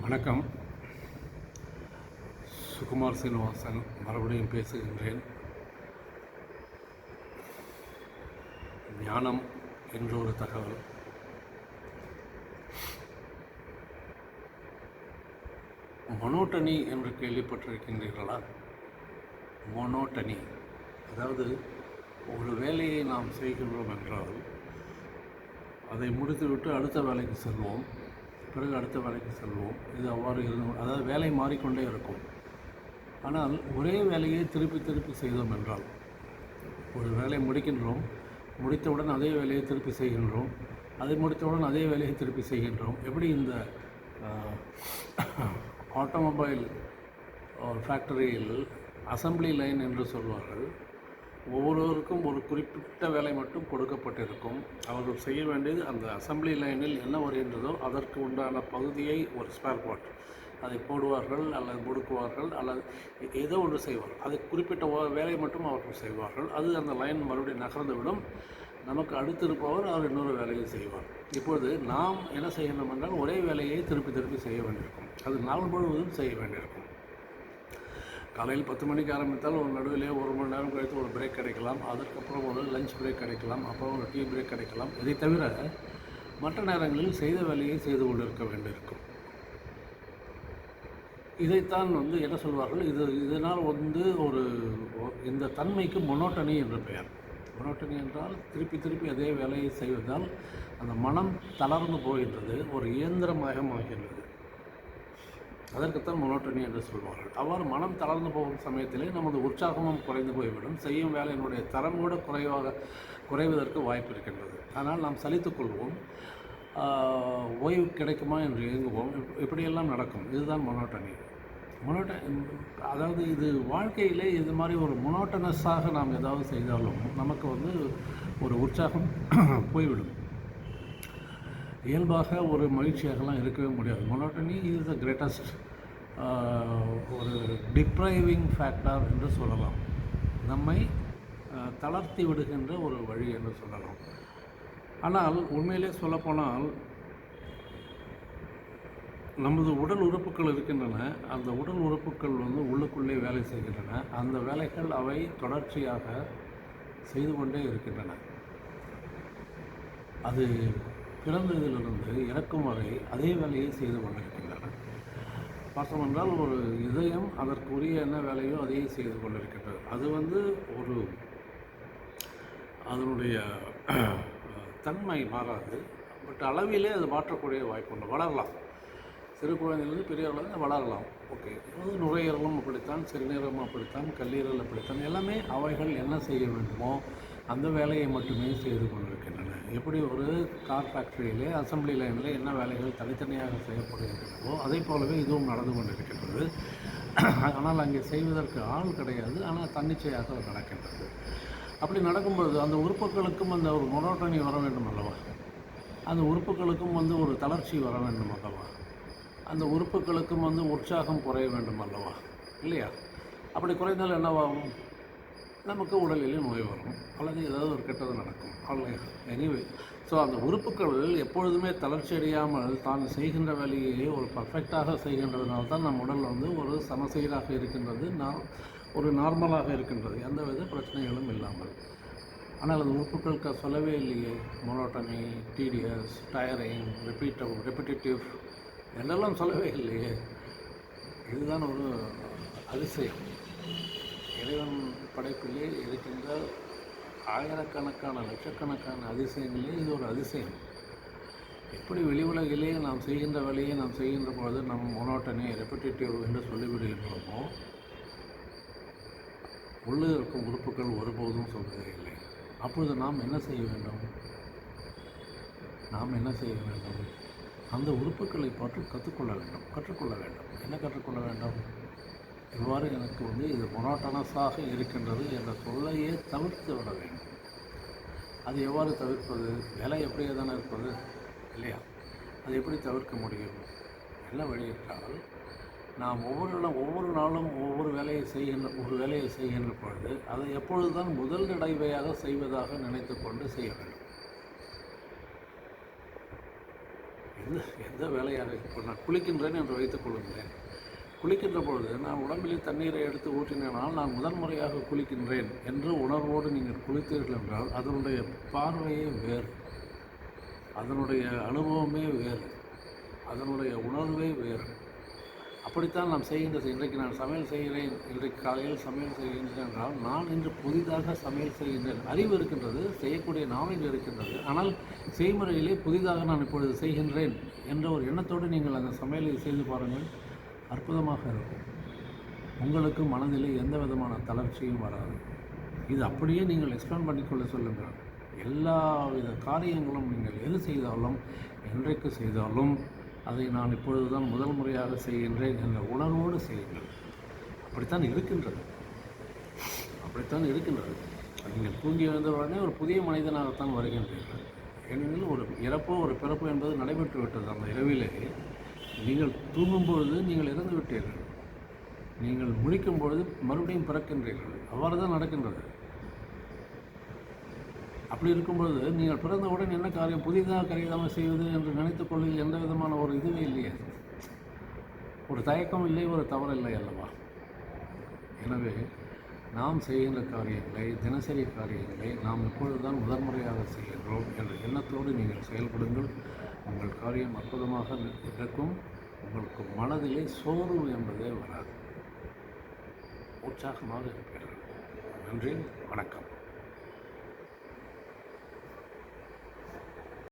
வணக்கம். சுகுமார் சீனிவாசன் மறுபடியும் பேசுகின்றேன். ஞானம் என்ற ஒரு தகவல். மொனோட்டனி என்று கேள்விப்பட்டிருக்கின்றீர்களா? மொனோட்டனி, அதாவது ஒரு வேலையை நாம் செய்கின்றோம் என்றால் அதை முடித்துவிட்டு அடுத்த வேலைக்கு செல்வோம், பிறகு அடுத்த வேலைக்கு செல்வோம். இது அவ்வாறு இருந்து, அதாவது வேலை மாறிக்கொண்டே இருக்கும். ஆனால் ஒரே வேலையை திருப்பி திருப்பி செய்தோம் என்றால், ஒரு வேலையை முடிக்கின்றோம், முடித்தவுடன் அதே வேலையை திருப்பி செய்கின்றோம், அதை முடித்தவுடன் அதே வேலையை திருப்பி செய்கின்றோம். எப்படி இந்த ஆட்டோமொபைல் ஃபேக்டரியில் அசம்பிளி லைன் என்று சொல்வார்கள். ஒவ்வொருவருக்கும் ஒரு குறிப்பிட்ட வேலை மட்டும் கொடுக்கப்பட்டிருக்கும். அவர்கள் செய்ய வேண்டியது அந்த அசம்பிளி லைனில் என்ன வருகின்றதோ அதற்கு உண்டான பகுதியை, ஒரு ஸ்பேர் பார்ட், அதை போடுவார்கள் அல்லது முடுக்குவார்கள் அல்லது ஏதோ ஒன்று செய்வார்கள். அது குறிப்பிட்ட வேலை மட்டும் அவர்கள் செய்வார்கள். அது அந்த லைன் மறுபடியும் நகர்ந்துவிடும். நமக்கு அடுத்திருப்பவர் அவர் இன்னொரு வேலையை செய்வார். இப்பொழுது நாம் என்ன செய்யணும் என்றால், ஒரே வேலையை திருப்பி திருப்பி செய்ய வேண்டியிருக்கும். அது நாள் முழுவதும் செய்ய வேண்டியிருக்கும். காலையில் 10 மணிக்கு ஆரம்பித்தால் ஒரு நடுவிலே 1 மணி நேரம் கழித்து ஒரு பிரேக் கிடைக்கலாம். அதற்கப்புறம் ஒரு லஞ்ச் பிரேக் கிடைக்கலாம். அப்புறம் ஒரு டீ பிரேக் கிடைக்கலாம். இதை தவிர மற்ற நேரங்களில் செய்த வேலையை செய்து கொண்டிருக்க வேண்டியிருக்கும். இதைத்தான் என்ன சொல்வார்கள், இதனால் இந்த தன்மைக்கு மொனோட்டனி என்று பெயர். மொனோட்டனி என்றால் திருப்பி திருப்பி அதே வேலையை செய்வதால் அந்த மனம் தளர்ந்து போகின்றது, ஒரு இயந்திரமயமாகின்றது. அதற்குத்தான் மொனோட்டனி என்று சொல்வார்கள். அவ்வாறு மனம் தளர்ந்து போகும் சமயத்திலே நமது உற்சாகமும் குறைந்து போய்விடும். செய்யும் வேலையினுடைய தரம் கூட குறைவதற்கு வாய்ப்பு இருக்கின்றது. ஆனால் நாம் சலித்துக்கொள்வோம், ஓய்வு கிடைக்குமா என்று இயங்குவோம். இப்படியெல்லாம் நடக்கும். இதுதான் மொனோட்டனி. அதாவது இது வாழ்க்கையிலே இது மாதிரி ஒரு மொனோட்டனஸாக நாம் ஏதாவது செய்தாலும் நமக்கு ஒரு உற்சாகம் போய்விடும். இயல்பாக ஒரு மகிழ்ச்சியாகலாம் இருக்கவே முடியாது. மொனோட்டனி இஸ் த கிரேட்டஸ்ட் ஒரு டிப்ரைவிங் ஃபேக்டர் என்று சொல்லலாம். நம்மை தளர்த்தி விடுகின்ற ஒரு வழி என்று சொல்லலாம். ஆனால் உண்மையிலே சொல்லப்போனால் நமது உடல் உறுப்புகள் இருக்கின்றன. அந்த உடல் உறுப்புகள் உள்ளுக்குள்ளே வேலை செய்கின்றன. அந்த வேலைகள் அவை தொடர்ச்சியாக செய்து கொண்டே இருக்கின்றன. அது பிறந்ததிலிருந்து இறக்கும் வரை அதே வேலையை செய்து கொண்டிருக்கின்றன. பார்த்தோம் என்றால் ஒரு இதயம் அதற்குரிய என்ன வேலையோ அதையே செய்து கொண்டிருக்கின்றது. அது அதனுடைய தன்மை மாறாது. பட் அளவிலே அது மாற்றக்கூடிய வாய்ப்பு உண்டு. வளரலாம். சிறு குழந்தையிலிருந்து பெரியவர்கள் வளரலாம். ஓகே, அது நுரையீரலும் அப்படித்தான், சிறுநீரலும் அப்படித்தான், கல்லீரல் அப்படித்தான். எல்லாமே அவைகள் என்ன செய்ய வேண்டுமோ அந்த வேலையை மட்டுமே செய்து கொண்டிருக்கின்றன. எப்படி ஒரு கார் ஃபேக்டரியிலே அசம்பிளி லைனில் என்ன வேலைகள் தனித்தனியாக செய்யப்படுகின்றனவோ அதே போலவே இதுவும் நடந்து கொண்டிருக்கின்றது. ஆனால் அங்கே செய்வதற்கு ஆள் கிடையாது. ஆனால் தன்னிச்சையாக அது நடக்கின்றது. அப்படி நடக்கும்பொழுது அந்த உறுப்புகளுக்கும் அந்த ஒரு மொனோட்டனி வர வேண்டும் அல்லவா? அந்த உறுப்புகளுக்கும் ஒரு தளர்ச்சி வர வேண்டும் அல்லவா? அந்த உறுப்புகளுக்கும் உற்சாகம் குறைய வேண்டும் அல்லவா? இல்லையா? அப்படி குறைந்தால் என்னவாகும்? நமக்கு உடலிலே நோய் வரும் அல்லது ஏதாவது ஒரு கெட்டது நடக்கும். அல்லையா? எனிவே, ஸோ அந்த உறுப்புகள் எப்பொழுதுமே தளர்ச்சி அடையாமல் தான் செய்கின்ற வேலையை ஒரு பர்ஃபெக்டாக செய்கின்றதுனால தான் நம் உடல் ஒரு சமசீராக இருக்கின்றது, ஒரு நார்மலாக இருக்கின்றது, எந்த வித பிரச்சனைகளும் இல்லாமல். ஆனால் அந்த உறுப்புகளுக்கு சொல்லவே இல்லையே. மொனோட்டனி, டீடியஸ், டயரிங், ரெப்பிட்டேட்டிவ் என்னெல்லாம் சொல்லவே இல்லையே. இதுதான் ஒரு அதிசயம். இறைவன் படைப்பிலே இருக்கின்ற ஆயிரக்கணக்கான லட்சக்கணக்கான அதிசயங்களே இது ஒரு அதிசயம். எப்படி வெளி உலகிலே நாம் செய்கின்ற வேலையை நாம் செய்கின்ற பொழுது நம் மொனோட்டனி, ரெப்பிட்டேட்டிவ் என்று சொல்லிவிடுகின்றோமோ, உள்ளே இருக்கும் உறுப்புகள் ஒருபோதும் சொல்வதே இல்லை. அப்பொழுது நாம் என்ன செய்ய வேண்டும்? அந்த உறுப்புகளை பற்றி கற்றுக்கொள்ள வேண்டும். என்ன கற்றுக்கொள்ள வேண்டும்? இவ்வாறு எனக்கு இது மொனோட்டனஸாக இருக்கின்றது என்ற சொல்லையே தவிர்த்து விட வேண்டும். அது எவ்வாறு தவிர்ப்பது? வேலை எப்படியே தானே இருப்பது, இல்லையா? அது எப்படி தவிர்க்க முடியும்? என்ன வழி என்றால், நாம் ஒவ்வொரு நாளும் ஒரு வேலையை செய்கின்ற பொழுது அதை எப்பொழுதுதான் முதல் தடவையாக செய்வதாக நினைத்து கொண்டு செய்ய வேண்டும். எந்த எந்த வேலையாக இப்போ நான் குளிக்கின்றேன் என்று வைத்துக் கொள்கின்றேன். குளிக்கின்ற பொழுது நான் உடம்பிலே தண்ணீரை எடுத்து ஊற்றினால் நான் முதன்முறையாக குளிக்கின்றேன் என்று உணர்வோடு நீங்கள் குளித்தீர்கள் என்றால் அதனுடைய பார்வையே வேறு, அதனுடைய அனுபவமே வேறு, அதனுடைய உணர்வே வேறு. அப்படித்தான் நாம் செய்கின்றது. இன்றைக்கு நான் சமையல் செய்கிறேன், இன்றைக்கு காலையில் சமையல் செய்கின்றேன் என்றால் நான் இன்று புதிதாக சமையல் செய்கின்றேன். அறிவு இருக்கின்றது, செய்யக்கூடிய நாலேஜ் இருக்கின்றது. ஆனால் செய்முறையிலே புதிதாக நான் இப்பொழுது செய்கின்றேன் என்ற ஒரு எண்ணத்தோடு நீங்கள் அந்த சமையலை செய்து பாருங்கள், அற்புதமாக இருக்கும். உங்களுக்கு மனதிலே எந்த விதமான தளர்ச்சியும் வராது. இது அப்படியே நீங்கள் எக்ஸ்பிளைன் பண்ணிக்கொள்ள சொல்லுங்கள். எல்லா வித காரியங்களும் நீங்கள் எது செய்தாலும், என்றைக்கு செய்தாலும் அதை நான் இப்பொழுது தான் முதல் முறையாக செய்கின்றேன் என்ற உணர்வோடு செய்யுங்கள். அப்படித்தான் இருக்கின்றது, அப்படித்தான் இருக்கின்றது. நீங்கள் தூங்கி எழுந்தவுடனே ஒரு புதிய மனிதனாகத்தான் வருகின்றீர்கள். ஏனெனில் ஒரு இறப்போ ஒரு பிறப்போ என்பது நடைபெற்று விட்டது. அந்த இரவிலே நீங்கள் தூங்கும் பொழுது நீங்கள் இறந்து விட்டீர்கள், நீங்கள் முழிக்கும் பொழுது மறுபடியும் பிறக்கின்றீர்கள். அவ்வாறு தான் நடக்கின்றது. அப்படி இருக்கும்பொழுது நீங்கள் பிறந்தவுடன் என்ன காரியம் புதிதாக கரையாமல் செய்வது என்று நினைத்துக்கொள்ள எந்த விதமான ஒரு இதுவே இல்லையே, ஒரு தயக்கம் இல்லை, ஒரு தவறு இல்லை அல்லவா? எனவே நாம் செய்கின்ற காரியங்களை, தினசரி காரியங்களை நாம் இப்பொழுதுதான் முதன்முறையாக செய்கின்றோம் என்ற எண்ணத்தோடு நீங்கள் செயல்படுங்கள். உங்கள் காரியம் அற்புதமாக இருக்கும். உங்களுக்கு மனதிலே சோர்வு என்பதே வராது, உற்சாகமாக இருப்பீர்கள். நன்றி, வணக்கம்.